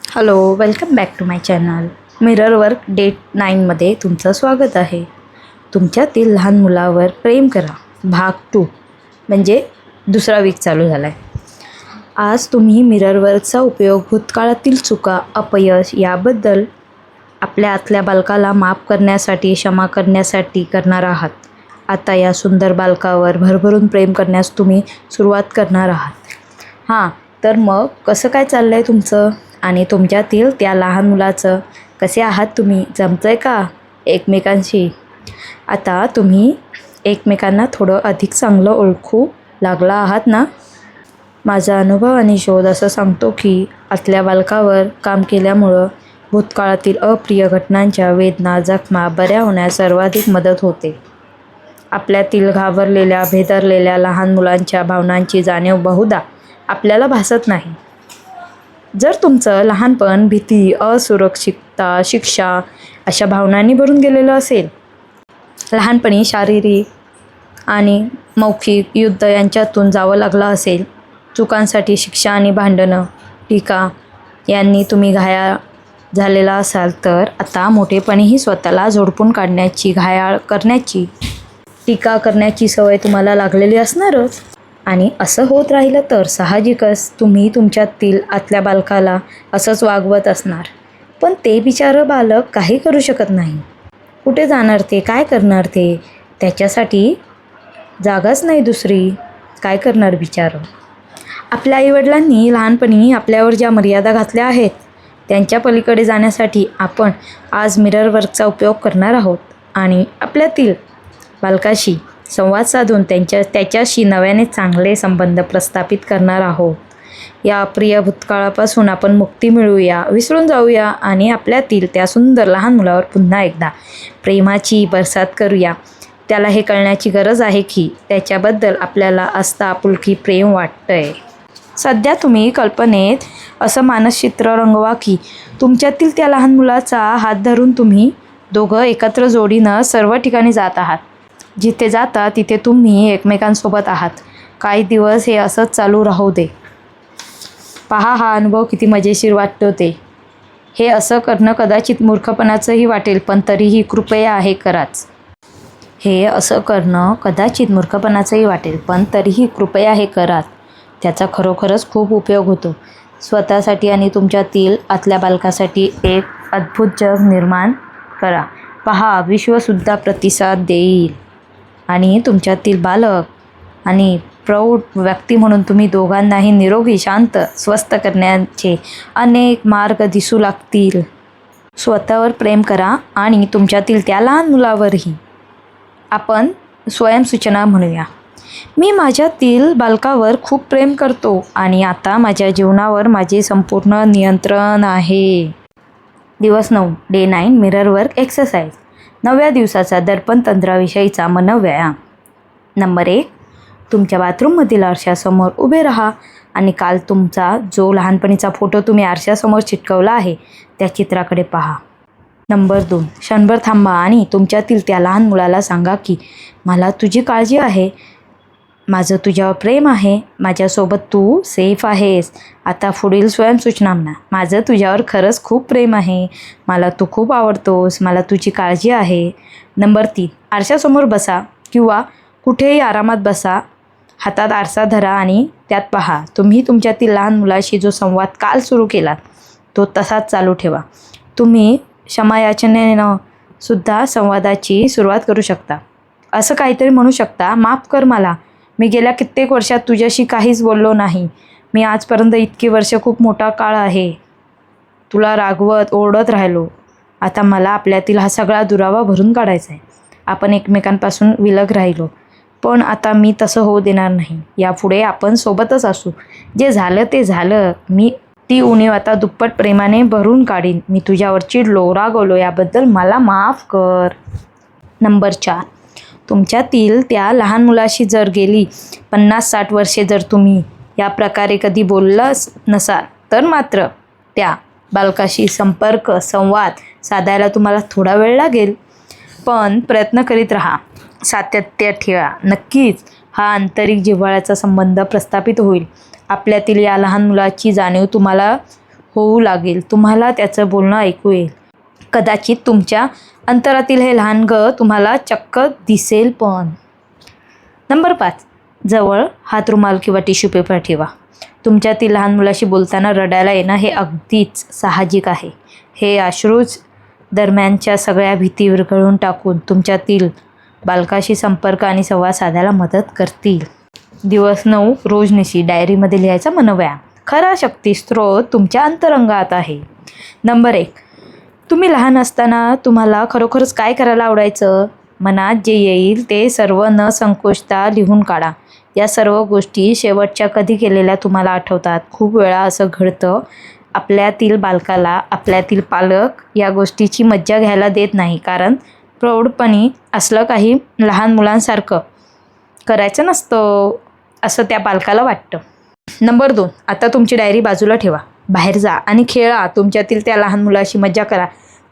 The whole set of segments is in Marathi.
Hello, welcome back to my channel. Mirror work day 9मध्ये तुमचं स्वागत आहे. तुमच्यातील लहान मुलावर प्रेम करा भाग 2 म्हणजे दुसरा वीक चालू झाला आहे. आज तुम्ही मिरर वर्कचा उपयोग भूतकाळातील चुका, अपयश याबद्दल आपल्या आतल्या बालकाला माफ करण्यासाठी, क्षमा करण्यासाठी करणार आहात. आता या सुंदर बालकावर भरभरून प्रेम करण्यास तुम्ही सुरुवात करणार आहात. हां, तर मग कसं काय चाललं आहे तुमचं? आणि तुमच्यातील त्या लहान मुलाचं कसे आहात तुम्ही? जमतं आहे का एकमेकांशी? आता तुम्ही एकमेकांना थोडं अधिक चांगलं ओळखू लागला आहात ना? माझा अनुभव आणि शोध असं सांगतो की आतल्या बालकावर काम केल्यामुळं भूतकाळातील अप्रिय घटनांच्या वेदना, जखमा बऱ्या होण्यास सर्वाधिक मदत होते. आपल्यातील घाबरलेल्या, भेदरलेल्या लहान मुलांच्या भावनांची जाणीव बहुधा आपल्याला भासत नाही. जर तुमचं लहानपण भीती, असुरक्षितता, शिक्षा अशा भावनांनी भरून गेलेलं असेल, लहानपणी शारीरिक आणि मौखिक युद्ध यांच्यातून जावं लागलं असेल, चुकांसाठी शिक्षा आणि भांडणं, टीका यांनी तुम्ही घायाळ झालेला असाल, तर आता मोठेपणीही स्वतःला झोडपून काढण्याची, घायाळ करण्याची, टीका करण्याची सवय तुम्हाला लागलेली असणारच. आणि असं होत राहिलं तर साहजिकच तुम्ही तुमच्यातील आतल्या बालकाला असंच वागवत असणार. पण ते बिचारं बालक काही करू शकत नाही. कुठे जाणार ते? काय करणार ते? त्याच्यासाठी जागाच नाही दुसरी. काय करणार बिचारं? आपल्या आईवडिलांनी लहानपणी आपल्यावर ज्या मर्यादा घातल्या आहेत, त्यांच्या पलीकडे जाण्यासाठी आपण आज मिरर वर्कचा उपयोग करणार आहोत आणि आपल्यातील बालकाशी संवाद साधून त्याच्याशी नव्याने चांगले संबंध प्रस्थापित करणार आहोत. या अप्रिय भूतकाळापासून आपण मुक्ती मिळवूया, विसरून जाऊया आणि आपल्यातील त्या सुंदर लहान मुलावर पुन्हा एकदा प्रेमाची बरसात करूया. त्याला हे कळण्याची गरज आहे की त्याच्याबद्दल आपल्याला आस्था, आपुलकी, प्रेम वाटतंय. सध्या तुम्ही कल्पनेत असं मानसचित्र रंगवा की तुमच्यातील त्या लहान मुलाचा हात धरून तुम्ही दोघं एकत्र जोडीनं सर्व ठिकाणी जात आहात. जिथे जाता तिथे तुम्ही एकमेकांसोबत आहात. काही दिवस हे असंच चालू राहू दे. पहा हा अनुभव किती मजेशीर वाटतो ते. हे असं करणं कदाचित मूर्खपणाचंही वाटेल, पण तरीही कृपया हे कराच. हे असं करणं कदाचित मूर्खपणाचंही वाटेल, पण तरीही कृपया हे कराच. त्याचा खरोखरच खूप उपयोग होतो. स्वतःसाठी आणि तुमच्यातील आतल्या बालकासाठी एक अद्भुत जग निर्माण करा. पहा, विश्वसुद्धा प्रतिसाद देईल. आणि तुमच्यातील बालक आणि प्रौढ व्यक्ती म्हणून तुम्ही दोघांनाही निरोगी, शांत, स्वस्थ करण्याचे अनेक मार्ग दिसू लागतील. स्वतःवर प्रेम करा आणि तुमच्यातील त्या लहान मुलावरही. आपण स्वयंसूचना म्हणूया. मी माझ्यातील बालकावर खूप प्रेम करतो आणि आता माझ्या जीवनावर माझे संपूर्ण नियंत्रण आहे. दिवस 9 डे 9 मिरर वर्क एक्सरसाइज. 9व्या दिवसाचा दर्पण तंत्राविषयीचा मनोव्यायाम. नंबर 1, तुमच्या बाथरूममधील आरशासमोर उभे राहा आणि काल तुमचा जो लहानपणीचा फोटो तुम्ही आरशासमोर चिटकवला आहे त्या चित्राकडे पहा. नंबर 2, क्षणभर थांबा आणि तुमच्यातील त्या लहान मुलाला सांगा की मला तुझी काळजी आहे, माझं तुझ्यावर प्रेम आहे, माझ्यासोबत तू सेफ आहेस. आता पुढील स्वयंसूचना म्हणा. माझं तुझ्यावर खरंच खूप प्रेम आहे, मला तू खूप आवडतोस, मला तुझी काळजी आहे. नंबर 3, आरशासमोर बसा किंवा कुठेही आरामात बसा. हातात आरसा धरा आणि त्यात पहा. तुम्ही तुमच्यातील लहान मुलाशी जो संवाद काल सुरू केलात तो तसाच चालू ठेवा. तुम्ही क्षमायाचनेनं सुद्धा संवादाची सुरुवात करू शकता. असं काहीतरी म्हणू शकता, माफ कर मला, मी गेल्या कित्येक वर्षात तुझ्याशी काहीच बोललो नाही. मी आजपर्यंत इतकी वर्ष खूप मोठा काळ आहे तुला रागवत, ओरडत राहिलो. आता मला आपल्यातील हा सगळा दुरावा भरून काढायचा आहे. आपण एकमेकांपासून विलग राहिलो, पण आता मी तसं होऊ देणार नाही. यापुढे आपण सोबतच असू. जे झालं ते झालं. मी ती उणीव आता दुप्पट प्रेमाने भरून काढीन. मी तुझ्यावर चिडलो, रागवलो, याबद्दल मला माफ कर. नंबर 4, तुमच्यातील त्या लहान मुलाशी जर गेली 50-60 वर्षे जर तुम्ही या प्रकारे कधी बोललाच नसाल, तर मात्र त्या बालकाशी संवाद साधायला तुम्हाला थोडा वेळ लागेल, पण प्रयत्न करीत राहा, सातत्य ठेवा. नक्कीच हा आंतरिक जिव्हाळ्याचा संबंध प्रस्थापित होईल. आपल्यातील या लहान मुलाची जाणीव तुम्हाला होऊ लागेल. तुम्हाला त्याचं बोलणं ऐकू येईल. कदाचित तुमच्या अंतरातील हे लहानगं तुम्हाला चक्क दिसेल पण. नंबर 5, जवळ हातरुमाल किंवा टिश्यू पेपर ठेवा. तुमच्यातील लहान मुलाशी बोलताना रडायला येणं हे अगदीच साहजिक आहे. हे अश्रूच दरम्यानच्या सगळ्या भीती विरघळून टाकून तुमच्यातील बालकाशी संपर्क आणि संवाद साधायला मदत करतील. दिवस 9 रोजनिशी डायरीमध्ये लिहायचा मनोव्यायाम. खरा शक्तिस्रोत तुमच्या अंतरंगात आहे. नंबर 1, तुम्ही लहान असताना तुम्हाला खरोखरच काय करायला आवडायचं? मनात जे येईल ते सर्व न संकोचता लिहून काढा. या सर्व गोष्टी शेवटच्या कधी केलेल्या तुम्हाला आठवतात? खूप वेळा असं घडतं, आपल्यातील बालकाला आपल्यातील पालक या गोष्टीची मज्जा घ्यायला देत नाही, कारण प्रौढपणी असलं काही लहान मुलांसारखं करायचं नसतं असं त्या पालकाला वाटतं. नंबर 2, आता तुमची डायरी बाजूला ठेवा. बाहेर जा आणि खेळा. तुमच्यातील त्या लहान मुलाशी मज्जा करा,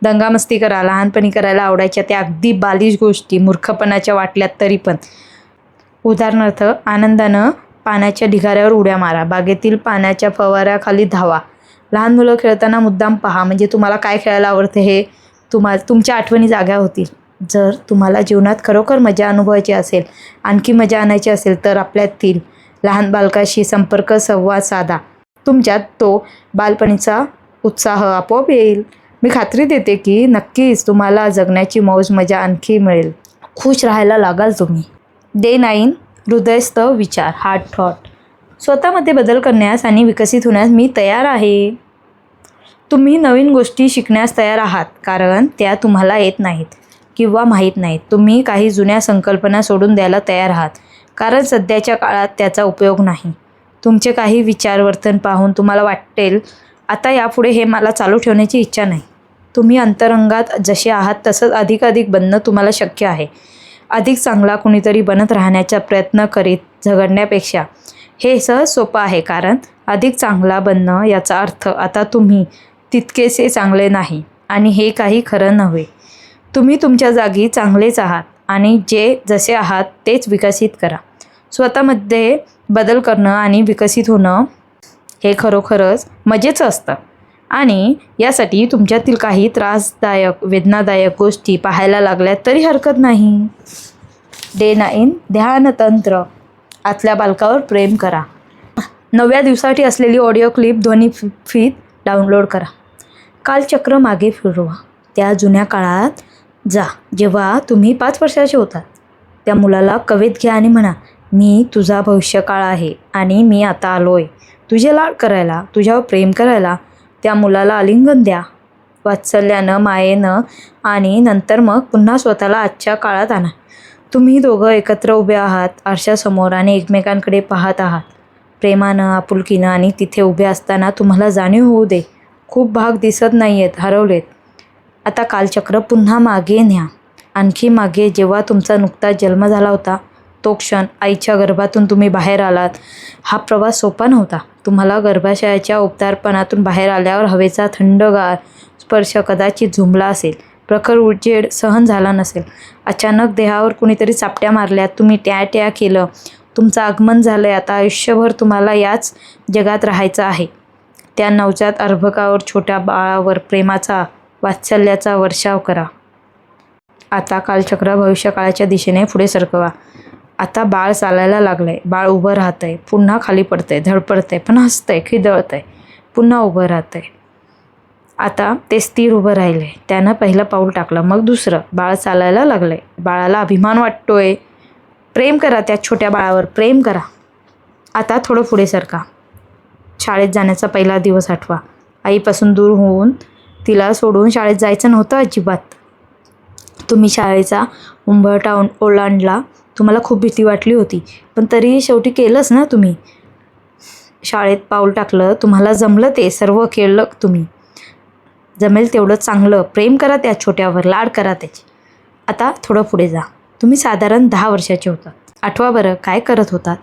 दंगामस्ती करा. लहानपणी करायला आवडायच्या त्या अगदी बालिश गोष्टी मूर्खपणाच्या वाटल्यात तरी पण. उदाहरणार्थ, आनंदानं पाण्याच्या ढिगाऱ्यावर उड्या मारा, बागेतील पाण्याच्या फवाऱ्याखाली धावा. लहान मुलं खेळताना मुद्दाम पहा, म्हणजे तुम्हाला काय खेळायला आवडते हे तुमच्या आठवणी जाग्या होतील. जर तुम्हाला जीवनात खरोखर मजा अनुभवायची असेल, आणखी मजा आणायची असेल, तर आपल्यातील लहान बालकाशी संपर्क संवाद साधा. तुमच्यात तो बालपणीचा उत्साह आपोआप येईल. मी खात्री देते की नक्कीच तुम्हाला जगण्याची मौज मजा आणखी मिळेल. खुश राहायला लागाल तुम्ही. डे 9, हृदयस्थ विचार, हार्ट थॉट. स्वतःमध्ये बदल करण्यास आणि विकसित होण्यास मी तयार आहे. तुम्ही नवीन गोष्टी शिकण्यास तयार आहात, कारण त्या तुम्हाला येत नाहीत किंवा माहीत नाहीत. तुम्ही काही जुन्या संकल्पना सोडून द्यायला तयार आहात, कारण सध्याच्या काळात त्याचा उपयोग नाही. तुमचे काही विचारवर्तन पाहून तुम्हाला वाटेल, आता यापुढे हे मला चालू ठेवण्याची इच्छा नाही. तुम्ही अंतरंगात जसे आहात तसंच अधिकाधिक बनणं तुम्हाला शक्य आहे. अधिक चांगला कुणीतरी बनत राहण्याचा प्रयत्न करीत झगडण्यापेक्षा हे सहज सोपं आहे, कारण अधिक चांगला बनणं याचा अर्थ आता तुम्ही तितकेसे चांगले नाही आणि हे काही खरं नव्हे. तुम्ही तुमच्या जागी चांगलेच आहात आणि जसे आहात तेच विकसित करा. स्वतःमध्ये बदल करणं आणि विकसित होणं हे खरोखरच मजेचं असतं आणि यासाठी तुमच्यातील काही त्रासदायक, वेदनादायक गोष्टी पाहायला लागल्या तरी हरकत नाही. डे 9, ध्यानतंत्र. आतल्या बालकावर प्रेम करा. 9व्या दिवसासाठी असलेली ऑडिओ क्लिप ध्वनी फीत डाउनलोड करा. कालचक्र मागे फिरवा. त्या जुन्या काळात जा जेव्हा तुम्ही 5 वर्षाचे होतात. त्या मुलाला कवेत घ्या आणि म्हणा, मी तुझा भविष्यकाळ आहे आणि मी आता आलोय तुझे लाड करायला, तुझ्यावर प्रेम करायला. त्या मुलाला आलिंगन द्या, वात्सल्यानं, मायेनं, आणि नंतर मग पुन्हा स्वतःला आजच्या काळात आणा. तुम्ही दोघं एकत्र उभे आहात आरशासमोर आणि एकमेकांकडे पाहत आहात, प्रेमानं, आपुलकीनं. आणि तिथे उभे असताना तुम्हाला जाणीव होऊ दे, खूप भाग दिसत नाही आहेत, हरवलेत. आता कालचक्र पुन्हा मागे न्या, आणखी मागे, जेव्हा तुमचा नुकताच जन्म झाला होता. तो क्षण, आईच्या गर्भातून तुम्ही बाहेर आलात. हा प्रवास सोपा नव्हता. तुम्हाला गर्भाशयाच्या उबदारपणातून बाहेर आल्यावर हवेचा थंडगार स्पर्श कदाचित झुंबला असेल, प्रखर उजेड सहन झाला नसेल, अचानक देहावर कुणीतरी चापट्या मारल्यात, तुम्ही ट्या केलं. तुमचं आगमन झालंय. आता आयुष्यभर तुम्हाला याच जगात राहायचं आहे. त्या नवजात अर्भकावर, छोट्या बाळावर प्रेमाचा, वात्सल्याचा वर्षाव करा. आता कालचक्र भविष्यकाळाच्या दिशेने पुढे सरकवा. आता बाळ चालायला लागलंय, बाळ उभं राहतंय, पुन्हा खाली पडतंय, धडपडतंय, पण हसतंय, खिदळतंय, पुन्हा उभं राहतंय. आता ते स्थिर उभं राहिलंय. त्यानं पहिलं पाऊल टाकलं, मग दुसरं. बाळ चालायला लागलंय, बाळाला अभिमान वाटतोय. प्रेम करा, त्या छोट्या बाळावर प्रेम करा. आता थोडं पुढे सरका. शाळेत जाण्याचा पहिला दिवस आठवा. आईपासून दूर होऊन, तिला सोडून शाळेत जायचं नव्हतं अजिबात. तुम्ही शाळेचा उंबरठा ओलांडला. तुम्हाला खूप भीती वाटली होती, पण तरीही शेवटी केलंच ना तुम्ही. शाळेत पाऊल टाकलं, तुम्हाला जमलं, ते सर्व केलं तुम्ही. जमेल तेवढं चांगलं प्रेम करा त्या छोट्यावर, लाड करा त्याची. आता थोडं पुढे जा. तुम्ही साधारण 10 वर्षाचे होतात. आठवा बरं, काय करत होतात?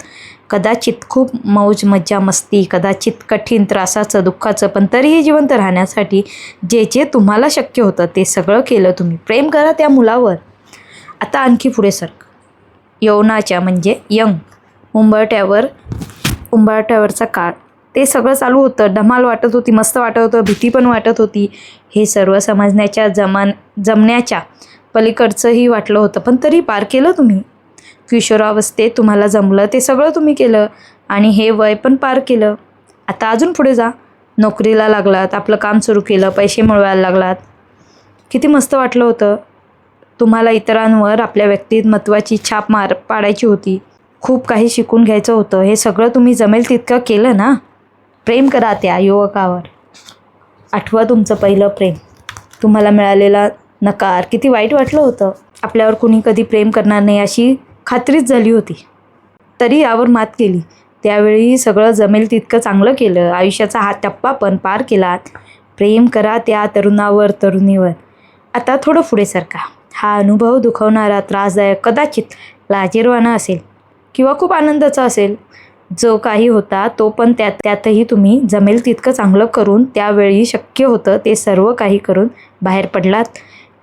कदाचित खूप मौज मज्जा मस्ती, कदाचित कठीण त्रासाचं, दुःखाचं, पण तरीही जिवंत राहण्यासाठी जे तुम्हाला शक्य होतं ते सगळं केलं तुम्ही. प्रेम करा त्या मुलावर. आता आणखी पुढे सरक. यौवनाच्या म्हणजे यंग उंबरठ्यावरचा काळ. ते सगळं चालू होतं. धमाल वाटत होती, मस्त वाटत होतं, भीती पण वाटत होती. हे सर्व समजण्याच्या जमण्याच्या पलीकडचंही वाटलं होतं. पण तरी पार केलं तुम्ही. किशोरावस्थेत तुम्हाला जमलं ते सगळं तुम्ही केलं आणि हे वय पण पार केलं. आता अजून पुढे जा. नोकरीला लागलात, आपलं काम सुरू केलं, पैसे मिळवायला लागलात. किती मस्त वाटलं होतं. तुम्हाला इतरांवर आपल्या व्यक्तिमत्त्वाची छाप पाडायची होती. खूप काही शिकून घ्यायचं होतं. हे सगळं तुम्ही जमेल तितकं केलं ना. प्रेम करा त्या युवकावर. आठवा तुमचं पहिलं प्रेम. तुम्हाला मिळालेला नकार किती वाईट वाटलं होतं. आपल्यावर कुणी कधी प्रेम करणार नाही अशी खात्रीच झाली होती. तरी यावर मात केली. त्यावेळी सगळं जमेल तितकं चांगलं केलं. आयुष्याचा हा टप्पा पण पार केलात. प्रेम करा त्या तरुणावर, तरुणीवर. आता थोडं पुढे सरका. हा अनुभव दुखवणारा, त्रासदायक, कदाचित लाजिरवाणा असेल किंवा खूप आनंदाचा असेल. जो काही होता तो पण त्यातही तुम्ही जमेल तितकं चांगलं करून, त्यावेळी शक्य होतं ते सर्व काही करून बाहेर पडलात.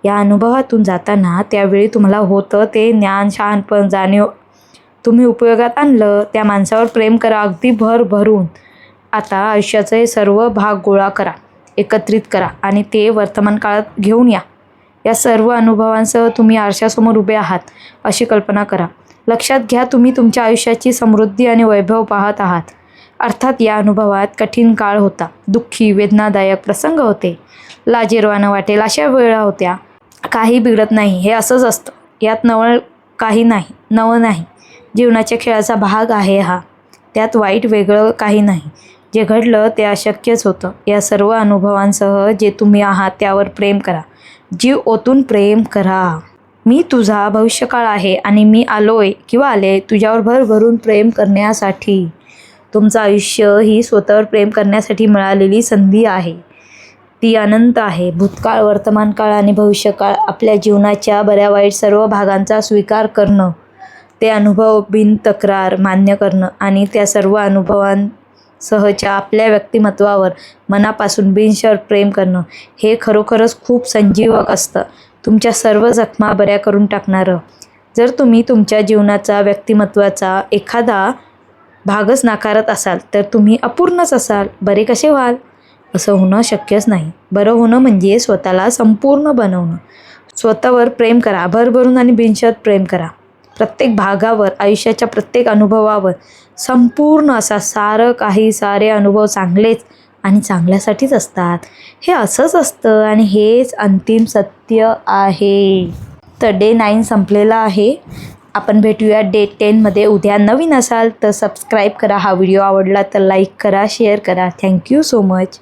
या अनुभवातून जाताना त्यावेळी तुम्हाला होतं ते ज्ञान, शहाणपण, जाणीव तुम्ही उपयोगात आणलं. त्या माणसावर प्रेम करा अगदी भरभरून. आता आयुष्याचे हे सर्व भाग गोळा करा, एकत्रित करा आणि ते वर्तमान काळात घेऊन या. या सर्व अनुभवांसह तुम्ही आरशासमोर उभे आहात अशी कल्पना करा. लक्षात घ्या, तुम्ही तुमच्या आयुष्याची समृद्धी आणि वैभव पाहत आहात. अर्थात या अनुभवात कठीण काळ होता, दुःखी, वेदनादायक प्रसंग होते, लाजिरवाणं वाटेल अशा वेळा होत्या. काही बिघडत नाही, हे असंच असतं. यात नवं नाही. जीवनाच्या खेळाचा भाग आहे हा. त्यात वाईट वेगळं काही नाही. जे घडलं ते अशक्यच होतं. या सर्व अनुभवांसह जे तुम्ही आहात त्यावर प्रेम करा. जीव ओतून प्रेम करा. मी तुझा भविष्यकाळ आहे आणि मी आले तुझ्यावर भरभरून प्रेम करण्यासाठी. तुमचं आयुष्य ही स्वतःवर प्रेम करण्यासाठी मिळालेली संधी आहे. ती अनंत आहे. भूतकाळ, वर्तमानकाळ आणि भविष्यकाळ, आपल्या जीवनाच्या बऱ्या वाईट सर्व भागांचा स्वीकार करणं, ते अनुभव बिनतक्रार मान्य करणं आणि त्या सर्व अनुभवांसहच्या आपल्या व्यक्तिमत्त्वावर मनापासून बिनशर्त प्रेम करणं, हे खरोखरच खूप संजीवक असतं. तुमच्या सर्व जखमा बऱ्या करून टाकणारं. जर तुम्ही तुमच्या जीवनाचा, व्यक्तिमत्त्वाचा एखादा भागच नाकारत असाल तर तुम्ही अपूर्णच असाल. बरे कसे व्हाल? असं होणं शक्यच नाही. बरं होणं म्हणजे स्वतःला संपूर्ण बनवणं. स्वतःवर प्रेम करा, भरभरून आणि बिनशर्त प्रेम करा. प्रत्येक भागावर, आयुष्याच्या प्रत्येक अनुभवावर संपूर्ण असा. सारे अनुभव चांगलेच आणि चांगल्यासाठीच असतात. हे असंच असतं आणि हेच अंतिम सत्य आहे. तर डे 9 संपलेला आहे. आपण भेटूया डे 10मध्ये उद्या. नवीन असाल तर सबस्क्राईब करा. हा व्हिडिओ आवडला तर लाईक करा, शेअर करा. Thank you so much.